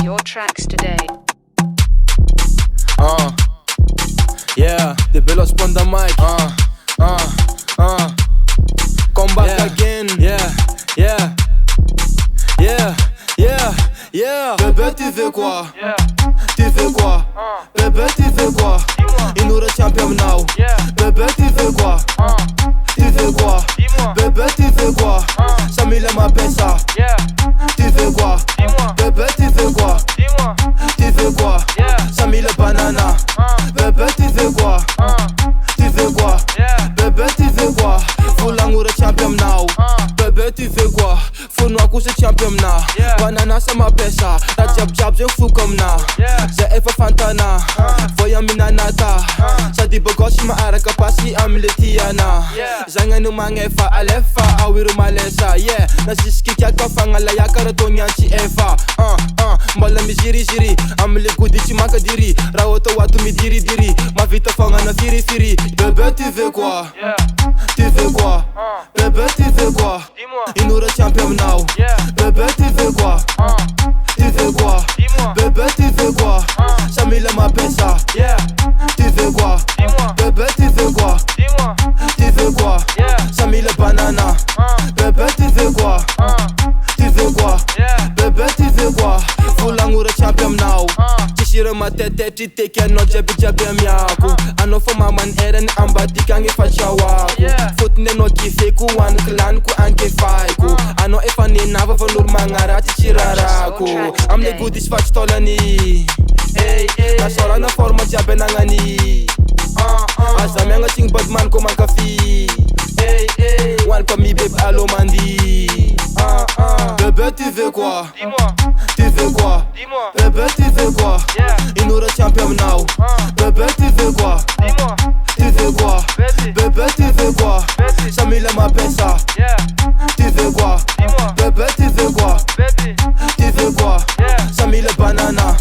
Your tracks today. Yeah, the Belos on the mic. Come back again. Yeah. Bébé, tu fais quoi? Tu fais quoi? Bébé, tu fais quoi? Il nous champion now. Bébé, tu fais quoi? Tu fais quoi? Bébé, tu fais quoi? Samila m'appelle ça. Tu fais quoi? Bébé, tu fais quoi? Tu fais quoi? Samila banana. Bébé, tu fais quoi? Tu fais quoi? Bébé, tu fais quoi? Faut l'amour champion now. Bébé, tu fais quoi? Faut nous accoucher champion now. Banana, ça m'appelle ça. La jab, je fous comme na. J'ai effet fantana. Voyons minanata. Ça dit bogoshi ma araka pasi amletiana. Zanga no mangefa alefa awiru malesa. Yeah, na siski kya kafanga la yakara tonyanchi efa. Mbala mi jiri amle gudi chi makadiri. Rawoto watu mi diri. Ma vita fanga na firi. Bébé, tu fais quoi? Tu fais quoi? Bébé, tu fais quoi? Il nous champion now. Bébé, tu fais quoi? Tu fais quoi? Bébé, tu fais quoi? Samila m'appelle ça. Tu fais quoi? Bébé, tu fais quoi? Tu fais quoi? Samila banana. Bébé, tu fais quoi? Tu fais quoi? Bébé, tu fais quoi? Faut l'amour champion now. Tishira ma tete titeke no jabi miaku. Ano fo maman eren ambati kange fachawaku. Futne no kifeku wan clan ku anke faiku. Ano efani nava vanur mangara tichiraraku. Amle goodies fach tolani. Na sola na forma jabe nangani. Azamenga sing badman ko mankafi. Wan pa mi babe alo mandi. Bébé, tu fais quoi? Tu fais quoi? Bébé, tu fais quoi? Il nous champion now. Bébé, tu fais quoi? Tu fais quoi? Bébé, tu fais quoi? Samila m'appelle ça. Tu fais quoi? Bébé, tu fais quoi? Tu fais quoi? Samila banana.